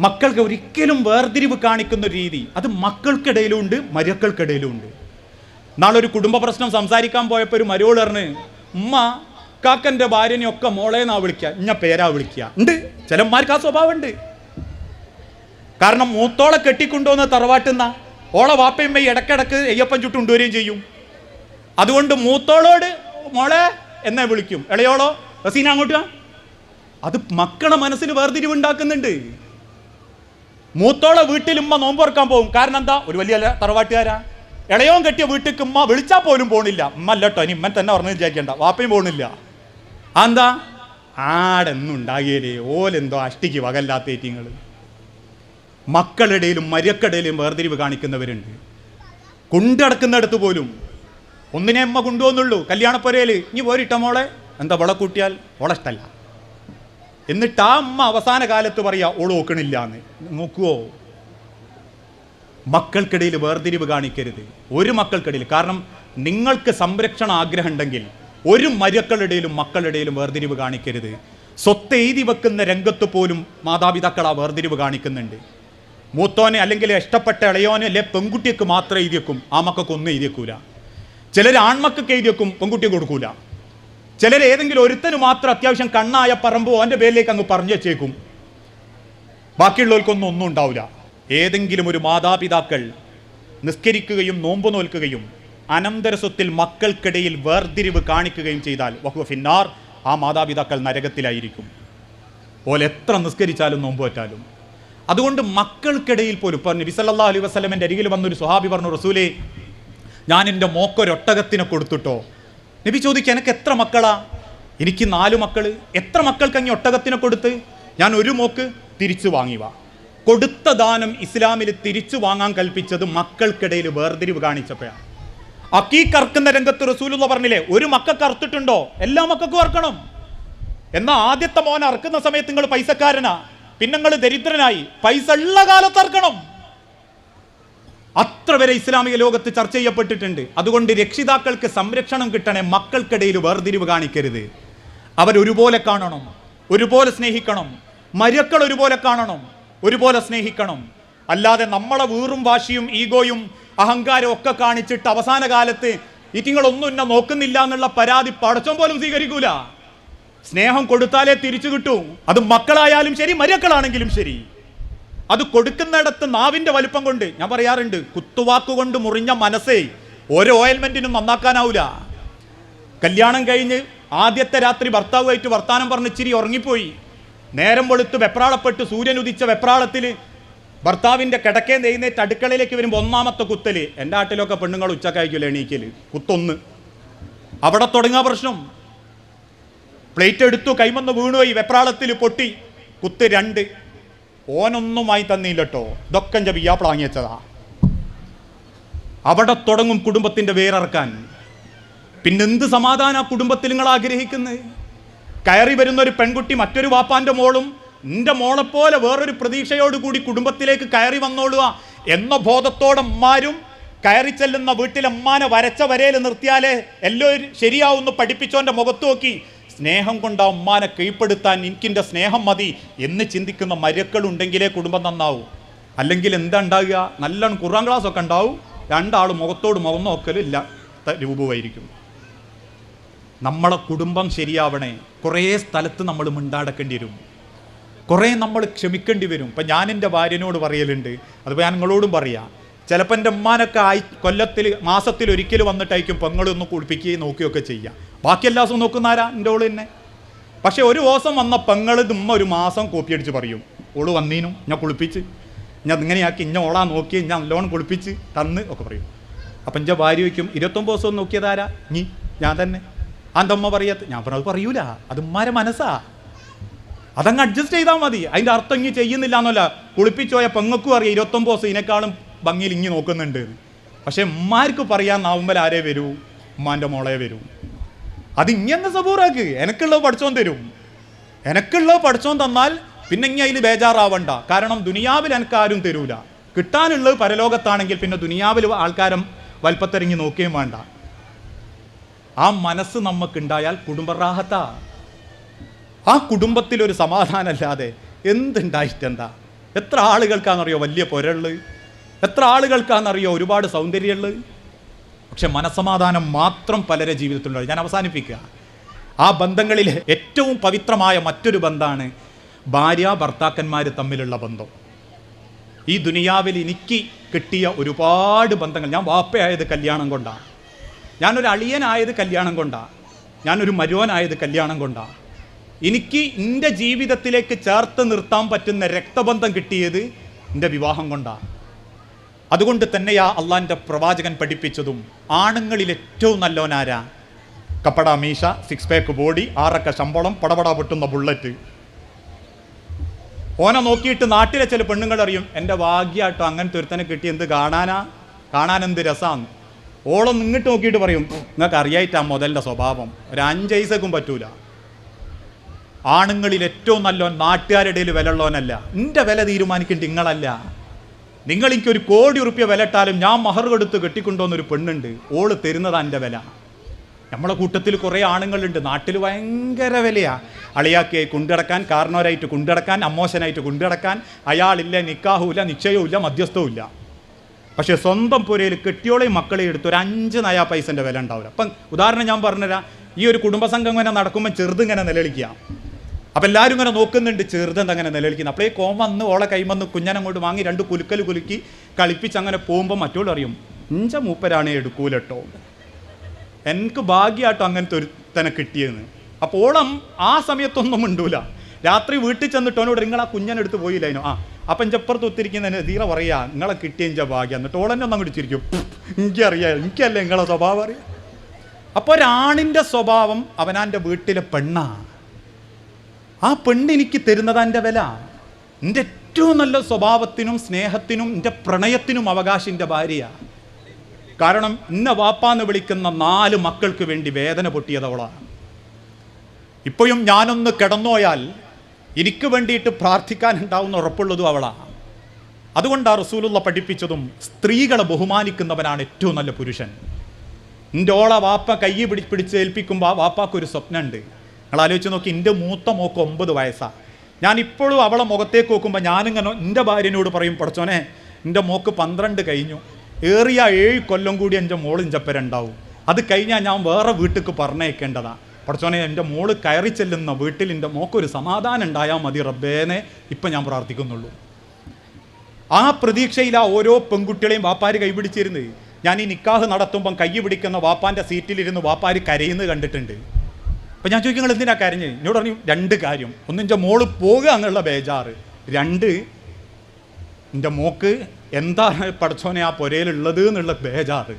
മക്കൾക്ക് ഒരിക്കലും വേർതിരിവ് കാണിക്കുന്ന രീതി അത് മക്കൾക്കിടയിലും ഉണ്ട്, മരുക്കൾക്കിടയിലും ഉണ്ട്. നാളെ ഒരു കുടുംബ പ്രശ്നം സംസാരിക്കാൻ പോയപ്പോൾ ഒരു മരുവോൾ പറഞ്ഞ്, ഉമ്മ കാക്കൻ്റെ ഭാര്യനെയൊക്കെ മോളേന്നാ വിളിക്കുക, ഇന്ന പേരാ വിളിക്കുക. ഉണ്ട്, ചിലന്മാർക്ക് ആ സ്വഭാവം ഉണ്ട്. കാരണം മൂത്തോളെ കെട്ടിക്കൊണ്ടുവന്ന് തറവാട്ടുന്ന ഓളെ വാപ്പയമ്മ ഇടക്കിടക്ക് അയ്യപ്പൻ ചുട്ടുകൊണ്ടുവരികയും ചെയ്യും. അതുകൊണ്ട് മൂത്തോളോട് മോളെ എന്നെ വിളിക്കും, ഇളയോളോ റസീന അങ്ങോട്ട്. അത് മക്കളെ മനസ്സിൽ വേർതിരിവുണ്ടാക്കുന്നുണ്ട്. മൂത്തോളെ വീട്ടിൽ ഉമ്മ നോമ്പ് തുറക്കാൻ പോകും. കാരണം എന്താ? ഒരു വലിയ തറവാട്ടുകാരാ. ഇളയോൻ കെട്ടിയ വീട്ടിൽ ഉമ്മ വിളിച്ചാൽ പോലും പോണില്ല. ഉമ്മ അല്ലട്ടോ, ഇനി ഉമ്മൻ തന്നെ പറഞ്ഞു വിചാരിക്കണ്ട, വാപ്പയും പോണില്ല. എന്താ? ആടെന്നും ഉണ്ടാകിയേ ഓലെന്തോ അഷ്ടിക്ക് വകല്ലാത്ത ഏറ്റിങ്ങൾ. മക്കളിടയിലും മരുക്കളിടയിലും വേർതിരിവ് കാണിക്കുന്നവരുണ്ട്. കൊണ്ടടക്കുന്നിടത്ത് പോലും ഒന്നിനെ അമ്മ കൊണ്ടുപോകുന്നുള്ളൂ. കല്യാണപ്പുരയിൽ ഇനി പോരിട്ട മോളെ, എന്താ വിള കൂട്ടിയാൽ ഓളഷ്ടല്ല. എന്നിട്ട് ആ അമ്മ അവസാന കാലത്ത് പറയാ ഓള് നോക്കണില്ല എന്ന്. നോക്കുവോ? മക്കൾക്കിടയിൽ വേർതിരിവ് കാണിക്കരുത്, ഒരു മക്കൾക്കിടയിൽ. കാരണം നിങ്ങൾക്ക് സംരക്ഷണ ആഗ്രഹം ഉണ്ടെങ്കിൽ ഒരു മരുക്കളുടെയിലും മക്കളുടെയിലും വേർതിരിവ് കാണിക്കരുത്. സ്വത്ത് എഴുതി വെക്കുന്ന രംഗത്ത് പോലും മാതാപിതാക്കൾ ആ വേർതിരിവ് കാണിക്കുന്നുണ്ട്. മൂത്തോനെ അല്ലെങ്കിൽ ഇഷ്ടപ്പെട്ട ഇളയോനെ അല്ലെ പെൺകുട്ടിക്ക് മാത്രം എഴുതി വെക്കും, ആ മക്കൾക്കൊന്നും എഴുതി വെക്കൂല. ചിലർ ആൺമക്കൾക്ക് എഴുതി വെക്കും, പെൺകുട്ടിയെ കൊടുക്കൂല. ചിലർ ഏതെങ്കിലും ഒരുത്തന് മാത്രം അത്യാവശ്യം കണ്ണായ പറമ്പ് അവൻ്റെ പേരിലേക്ക് അങ്ങ് പറഞ്ഞു വെച്ചേക്കും, ബാക്കിയുള്ളവർക്കൊന്നും ഒന്നും ഉണ്ടാവില്ല. ഏതെങ്കിലും ഒരു മാതാപിതാക്കൾ നിസ്കരിക്കുകയും നോമ്പ് നോൽക്കുകയും അനന്തര സ്വത്തിൽ മക്കൾക്കിടയിൽ വേർതിരിവ് കാണിക്കുകയും ചെയ്താൽ വഹുവ ഫിന്നാർ, ആ മാതാപിതാക്കൾ നരകത്തിലായിരിക്കും. പോലെ എത്ര നിസ്കരിച്ചാലും നോമ്പ് പറ്റാലും. അതുകൊണ്ട് മക്കൾക്കിടയിൽ പോലും ഇപ്പോൾ നബി സല്ലല്ലാഹു അലൈഹി വസല്ലമയുടെ അരികിൽ വന്നൊരു സ്വഹാബി പറഞ്ഞു, റസൂലേ ഞാൻ എൻ്റെ മോക്കൊരൊട്ടകത്തിനെ കൊടുത്തിട്ടോ. നബി ചോദിക്കുക, എനിക്ക് എത്ര മക്കളാ? എനിക്ക് 4 മക്കൾ. എത്ര മക്കൾക്ക് അങ്ങ് ഒട്ടകത്തിനെ കൊടുത്ത്? ഞാൻ ഒരു മോക്ക് തിരിച്ചു വാങ്ങിവാ. കൊടുത്ത ദാനം ഇസ്ലാമിൽ തിരിച്ചു വാങ്ങാൻ കൽപ്പിച്ചത് മക്കൾക്കിടയിൽ വേർതിരിവ് കാണിച്ചപ്പോഴാണ്. അക്കീക്കറക്കുന്ന രംഗത്ത് റസൂലുള്ള പറഞ്ഞില്ലേ, ഒരു മക്കൾക്ക് അറുത്തിട്ടുണ്ടോ? എല്ലാ മക്കൾക്കും അറക്കണം. എന്നാൽ ആദ്യത്തെ മോൻ അറക്കുന്ന സമയത്ത് നിങ്ങൾ പൈസക്കാരനാ, പിന്നെ നിങ്ങൾ ദരിദ്രനായി, പൈസ ഉള്ള കാലത്ത് അറക്കണം. അത്ര വരെ ഇസ്ലാമിക ലോകത്ത് ചർച്ച ചെയ്യപ്പെട്ടിട്ടുണ്ട്. അതുകൊണ്ട് രക്ഷിതാക്കൾക്ക് സംരക്ഷണം കിട്ടണേ, മക്കൾക്കിടയിൽ വേർതിരിവ് കാണിക്കരുത്. അവരൊരുപോലെ കാണണം, ഒരുപോലെ സ്നേഹിക്കണം. മരുക്കൾ ഒരുപോലെ കാണണം, ഒരുപോലെ സ്നേഹിക്കണം. അല്ലാതെ നമ്മളെ വീറും വാശിയും ഈഗോയും അഹങ്കാരവും ഒക്കെ കാണിച്ചിട്ട് അവസാന കാലത്ത് ഇറ്റിങ്ങളൊന്നും എന്നെ നോക്കുന്നില്ല എന്നുള്ള പരാതി പടച്ചോൻ പോലും സ്വീകരിക്കൂല. സ്നേഹം കൊടുത്താലേ തിരിച്ചു കിട്ടൂ. അത് മക്കളായാലും ശരി, മരുക്കളാണെങ്കിലും ശരി. അത് കൊടുക്കുന്നിടത്ത് നാവിൻ്റെ വലിപ്പം കൊണ്ട്, ഞാൻ പറയാറുണ്ട്, കുത്തുവാക്കുകൊണ്ട് മുറിഞ്ഞ മനസ്സേ ഓരോ ഓയിൽമെൻറ്റിനും നന്നാക്കാനാവില്ല. കല്യാണം കഴിഞ്ഞ് ആദ്യത്തെ രാത്രി ഭർത്താവുമായിട്ട് വർത്താനം പറഞ്ഞ് ഇച്ചിരി ഉറങ്ങിപ്പോയി. നേരം വെളുത്ത് വെപ്രാളപ്പെട്ട് സൂര്യൻ ഉദിച്ച വെപ്രാളത്തിൽ ഭർത്താവിൻ്റെ കിടക്കേന്ന് എഴുന്നേറ്റ് അടുക്കളയിലേക്ക് വരുമ്പോൾ ഒന്നാമത്തെ കുത്തൽ. എൻ്റെ നാട്ടിലൊക്കെ പെണ്ണുങ്ങൾ ഉച്ചക്കായ്ക്കില്ല എണീക്കൽ, കുത്തൊന്ന്. അവിടെ തുടങ്ങുക പ്രശ്നം. പ്ലേറ്റ് എടുത്തു, കൈമന്ന് വീണുപോയി, വെപ്രാളത്തിൽ പൊട്ടി. കുത്ത് 2. ഓനൊന്നുമായി തന്നില്ലട്ടോ, ഇതൊക്കെ എൻ്റെ വിയാപ്പിള വാങ്ങി വെച്ചതാ. അവിടെ തുടങ്ങും കുടുംബത്തിൻ്റെ വേരറക്കാൻ. പിന്നെന്ത് സമാധാന കുടുംബത്തിൽ നിങ്ങൾ ആഗ്രഹിക്കുന്നത്? കയറി വരുന്ന ഒരു പെൺകുട്ടി മറ്റൊരു വാപ്പാൻ്റെ മോളും എൻ്റെ മോളെപ്പോലെ വേറൊരു പ്രതീക്ഷയോടുകൂടി കുടുംബത്തിലേക്ക് കയറി വന്നോളുക എന്ന ബോധത്തോടെ അമ്മാരും കയറി ചെല്ലുന്ന വീട്ടിൽ അമ്മാനെ വരച്ച വരയിൽ നിർത്തിയാലേ എല്ലാവരും ശരിയാവുമെന്ന് പഠിപ്പിച്ചോൻ്റെ മുഖത്ത് നോക്കി സ്നേഹം കൊണ്ട് ആ ഉമ്മാനെ കീഴ്പ്പെടുത്താൻ എനിക്കിൻ്റെ സ്നേഹം മതി എന്ന് ചിന്തിക്കുന്ന മരുക്കളുണ്ടെങ്കിലേ കുടുംബം നന്നാവും. അല്ലെങ്കിൽ എന്താ ഉണ്ടാവുക? നല്ലോണം ഖുർആൻ ക്ലാസ്സൊക്കെ ഉണ്ടാവും, 2 ആൾ മുഖത്തോട് മുഖം നോക്കലും ഇല്ലാത്ത രൂപമായിരിക്കും. നമ്മളെ കുടുംബം ശരിയാവണേ കുറേ സ്ഥലത്ത് നമ്മൾ മിണ്ടാടക്കേണ്ടി വരും, കുറേ നമ്മൾ ക്ഷമിക്കേണ്ടി വരും. ഇപ്പം ഞാൻ എൻ്റെ ഭാര്യനോട് പറയലുണ്ട്, അതിപ്പോൾ ഞാൻ നിങ്ങളോടും പറയാം. ചിലപ്പോൾ എൻ്റെ ഉമ്മാനൊക്കെ കൊല്ലത്തിൽ മാസത്തിൽ ഒരിക്കൽ വന്നിട്ടായിരിക്കും പെങ്ങളൊന്ന് കുളിപ്പിക്കുകയും നോക്കുകയൊക്കെ ചെയ്യുക. ബാക്കി എല്ലാ ദിവസവും നോക്കുന്ന ആരാ? എൻ്റെ ഓള് തന്നെ. പക്ഷേ ഒരു ദിവസം വന്ന പെങ്ങൾ ഉമ്മ ഒരു മാസം കോപ്പി അടിച്ച് പറയും, ഓള് വന്നീനും ഞാൻ കുളിപ്പിച്ച്, ഞാൻ ഇങ്ങനെയാക്കി, ഇന്ന ഓളാ നോക്കി, ഞാൻ നല്ലോണം കുളിപ്പിച്ച് തന്ന് ഒക്കെ പറയും. അപ്പം എൻ്റെ ഭാര്യ വയ്ക്കും, 29 ദിവസം നോക്കിയതാരാ? ഞാൻ തന്നെ. അന്തമ്മ പറയാത്ത? ഞാൻ പറഞ്ഞത് പറയൂല, അത് ഉമ്മാരെ മനസ്സാ, അതങ്ങ് അഡ്ജസ്റ്റ് ചെയ്താൽ മതി. അതിൻ്റെ അർത്ഥം ഇങ്ങി ചെയ്യുന്നില്ല എന്നല്ല. കുളിപ്പിച്ചോയ പെങ്ങൾക്കും അറിയാം 29 ദിവസം ഇതിനേക്കാളും ഭംഗിയിൽ ഇങ്ങി നോക്കുന്നുണ്ട്. പക്ഷെ ഉമ്മാർക്ക് പറയാനാവുമ്പോൾ ആരേ വരൂ? ഉമ്മാൻ്റെ മോളെ വരൂ. അതിങ്ങനെ സബൂറാക്ക്, എനക്കുള്ളത് പഠിച്ചോൻ തരും. എനക്കുള്ളത് പഠിച്ചോൻ തന്നാൽ പിന്നെ ഇങ്ങനെ അതിൽ ബേജാറാവണ്ട. കാരണം ദുനിയാവിൽ എനിക്കാരും തരൂല. കിട്ടാനുള്ളത് പരലോകത്താണെങ്കിൽ പിന്നെ ദുനിയാവിൽ ആൾക്കാരും വൽപ്പത്തിറങ്ങി നോക്കുകയും വേണ്ട. ആ മനസ്സ് നമുക്കുണ്ടായാൽ കുടുംബറാഹത്താ. ആ കുടുംബത്തിലൊരു സമാധാനമല്ലാതെ എന്തുണ്ടായിട്ടെന്താ? എത്ര ആളുകൾക്കാണെന്നറിയോ വലിയ പൊരള്, എത്ര ആളുകൾക്കാണെന്നറിയോ ഒരുപാട് സൗന്ദര്യമുള്ളത്. പക്ഷെ മനസ്സമാധാനം മാത്രം പലരെ ജീവിതത്തിലുള്ളത്. ഞാൻ അവസാനിപ്പിക്കുക. ആ ബന്ധങ്ങളിൽ ഏറ്റവും പവിത്രമായ മറ്റൊരു ബന്ധമാണ് ഭാര്യ ഭർത്താക്കന്മാർ തമ്മിലുള്ള ബന്ധം. ഈ ദുനിയാവിൽ എനിക്ക് കിട്ടിയ ഒരുപാട് ബന്ധങ്ങൾ, ഞാൻ വാപ്പയായത് കല്യാണം കൊണ്ടാണ്, ഞാനൊരു അളിയനായത് കല്യാണം കൊണ്ടാണ്, ഞാനൊരു മരുവനായത് കല്യാണം കൊണ്ടാണ്. എനിക്ക് എൻ്റെ ജീവിതത്തിലേക്ക് ചേർത്ത് നിർത്താൻ പറ്റുന്ന രക്തബന്ധം കിട്ടിയത് എൻ്റെ വിവാഹം കൊണ്ടാണ്. അതുകൊണ്ട് തന്നെയാ അള്ളാൻ്റെ പ്രവാചകൻ പഠിപ്പിച്ചതും ആണുങ്ങളിൽ ഏറ്റവും നല്ലോനാരാ? കപ്പട മീശ, 6 പാക്ക് ബോഡി, 6 ശമ്പളം, പടപട പൊട്ടുന്ന ബുള്ളറ്റ്. ഓനെ നോക്കിയിട്ട് നാട്ടിലെ ചില പെണ്ണുങ്ങൾ അറിയും, എൻ്റെ ഭാഗ്യമായിട്ടോ അങ്ങനത്തെ ഒരുത്തനെ കിട്ടി, എന്ത് കാണാനെന്ത് രസമാണ്. ഓളം ഇങ്ങോട്ട് നോക്കിയിട്ട് പറയും, നിങ്ങൾക്ക് അറിയായിട്ടാ മുതലിൻ്റെ സ്വഭാവം, ഒരു 5 പൈസക്കും പറ്റൂല. ആണുങ്ങളിൽ ഏറ്റവും നല്ലോൻ നാട്ടുകാരുടെ ഇടയിൽ വില ഉള്ളവനല്ല, എൻ്റെ വില തീരുമാനിക്കേണ്ട നിങ്ങളല്ല. നിങ്ങൾ എനിക്കൊരു 1 കോടി റുപ്യ വില ഇട്ടാലും ഞാൻ മഹർ കൊടുത്ത് കെട്ടിക്കൊണ്ടുവന്നൊരു പെണ്ണുണ്ട്, ഓള് തരുന്നതാണ് എൻ്റെ വില. നമ്മളെ കൂട്ടത്തിൽ കുറേ ആണുങ്ങളുണ്ട്, നാട്ടിൽ ഭയങ്കര വിലയാണ്. അളിയാക്കി കൊണ്ടുകിടക്കാൻ, കാരണവരായിട്ട് കൊണ്ടുകിടക്കാൻ, അമ്മോശനായിട്ട് കൊണ്ടുകിടക്കാൻ, അയാളില്ല, നിക്കാഹുമില്ല, നിശ്ചയവുമില്ല, മധ്യസ്ഥവുമില്ല. പക്ഷേ സ്വന്തം പുരയിൽ കെട്ടിയോളെയും മക്കളെയും എടുത്ത് ഒരു 5 നയാ പൈസൻ്റെ വില ഉണ്ടാവില്ല. അപ്പം ഉദാഹരണം ഞാൻ പറഞ്ഞുതരാം. ഈ ഒരു കുടുംബസംഘം ഇങ്ങനെ നടക്കുമ്പോൾ ചെറുതിങ്ങനെ നിലവിളിക്കുക. അപ്പം എല്ലാവരും ഇങ്ങനെ നോക്കുന്നുണ്ട്, ചെറുതെന്തങ്ങനെ നിലവിളിക്കുന്നത്. അപ്പോഴേ കോം വന്ന് ഓളെ കൈമന്ന് കുഞ്ഞനങ്ങോട്ട് വാങ്ങി 2 കുലുക്കൽ കുലുക്കി കളിപ്പിച്ച് അങ്ങനെ പോകുമ്പോൾ മറ്റോൾ അറിയും, ഇഞ്ച മൂപ്പരാണ് എടുക്കൂലട്ടോ, എനിക്ക് ഭാഗ്യമായിട്ടോ അങ്ങനത്തെ ഒരു തന്നെ കിട്ടിയെന്ന്. അപ്പോൾ ഓളം ആ സമയത്തൊന്നും ഉണ്ടൂല. രാത്രി വീട്ടിൽ ചെന്നിട്ട് ഓനോട് നിങ്ങൾ ആ കുഞ്ഞനെടുത്ത് പോയില്ല അതിനോ, അപ്പം ഇഞ്ചപ്പുറത്ത് ഒത്തിരിക്കുന്നതിന് തീര പറയാ നിങ്ങളെ കിട്ടിയ ഇഞ്ച ഭാഗ്യം. എന്നിട്ട് ഓളെന്നെ ഒന്നും അങ്ങോട്ട് ചിരിക്കും, എനിക്കറിയാം, എനിക്കല്ലേ നിങ്ങളെ സ്വഭാവം അറിയാം. അപ്പോൾ ഒരാണിൻ്റെ സ്വഭാവം അവനാൻ്റെ വീട്ടിലെ പെണ്ണാണ്. ആ പെണ്ണ് എനിക്ക് തരുന്നതാ എൻ്റെ വില. എൻ്റെ ഏറ്റവും നല്ല സ്വഭാവത്തിനും സ്നേഹത്തിനും എൻ്റെ പ്രണയത്തിനും അവകാശം എൻ്റെ ഭാര്യയാണ്. കാരണം ഇന്ന വാപ്പാന്ന് വിളിക്കുന്ന 4 മക്കൾക്ക് വേണ്ടി വേദന പൊട്ടിയതവളാണ്. ഇപ്പോഴും ഞാനൊന്ന് കിടന്നുപോയാൽ എനിക്ക് വേണ്ടിയിട്ട് പ്രാർത്ഥിക്കാനുണ്ടാവുന്ന ഉറപ്പുള്ളതും അവളാണ്. അതുകൊണ്ടാണ് റസൂലുള്ള പഠിപ്പിച്ചതും സ്ത്രീകളെ ബഹുമാനിക്കുന്നവനാണ് ഏറ്റവും നല്ല പുരുഷൻ. എൻ്റെ ഓളെ വാപ്പ കൈ പിടിച്ച് ഏൽപ്പിക്കുമ്പോൾ ആ വാപ്പാക്കൊരു സ്വപ്നമുണ്ട്. നിങ്ങൾ ആലോചിച്ച് നോക്കി, എൻ്റെ മൂത്ത മോക്ക് 9 വയസ്സാണ്. ഞാനിപ്പോഴും അവളെ മുഖത്തേക്ക് നോക്കുമ്പോൾ ഞാനിങ്ങനെ എൻ്റെ ഭാര്യനോട് പറയും, പഠിച്ചോനെ എൻ്റെ മോക്ക് 12 കഴിഞ്ഞു, ഏറിയ 7 കൊല്ലം കൂടി എൻ്റെ മോൾ ഇഞ്ചപ്പരുണ്ടാവും, അത് കഴിഞ്ഞാൽ ഞാൻ വേറെ വീട്ടിലേക്ക് പറഞ്ഞയക്കേണ്ടതാണ്. പഠിച്ചോനെ എൻ്റെ മോള് കയറി ചെല്ലുന്ന വീട്ടിൽ എൻ്റെ മോക്കൊരു സമാധാനം ഉണ്ടായാൽ മതി റബ്ബേനെ ഇപ്പം ഞാൻ പ്രാർത്ഥിക്കുന്നുള്ളൂ. ആ പ്രതീക്ഷയിൽ ആ ഓരോ പെൺകുട്ടികളെയും വാപ്പാര് കൈപിടിച്ചിരുന്നത്. ഞാൻ ഈ നിക്കാഹ് നടത്തുമ്പം കൈ പിടിക്കുന്ന വാപ്പാൻ്റെ സീറ്റിലിരുന്ന് വാപ്പാര് കരയുന്നത് കണ്ടിട്ടുണ്ട്. അപ്പം ഞാൻ ചോദിക്കും, നിങ്ങൾ എന്തിനാ കരഞ്ഞ്? എന്നോട് പറഞ്ഞു 2 കാര്യം. ഒന്ന്, എൻ്റെ മോള് പോകുക എന്നുള്ള ബേജാറ്. 2, എൻ്റെ മോക്ക് എന്താണ് പഠിച്ചോനെ ആ പുരയിലുള്ളത് എന്നുള്ള ബേജാറ്.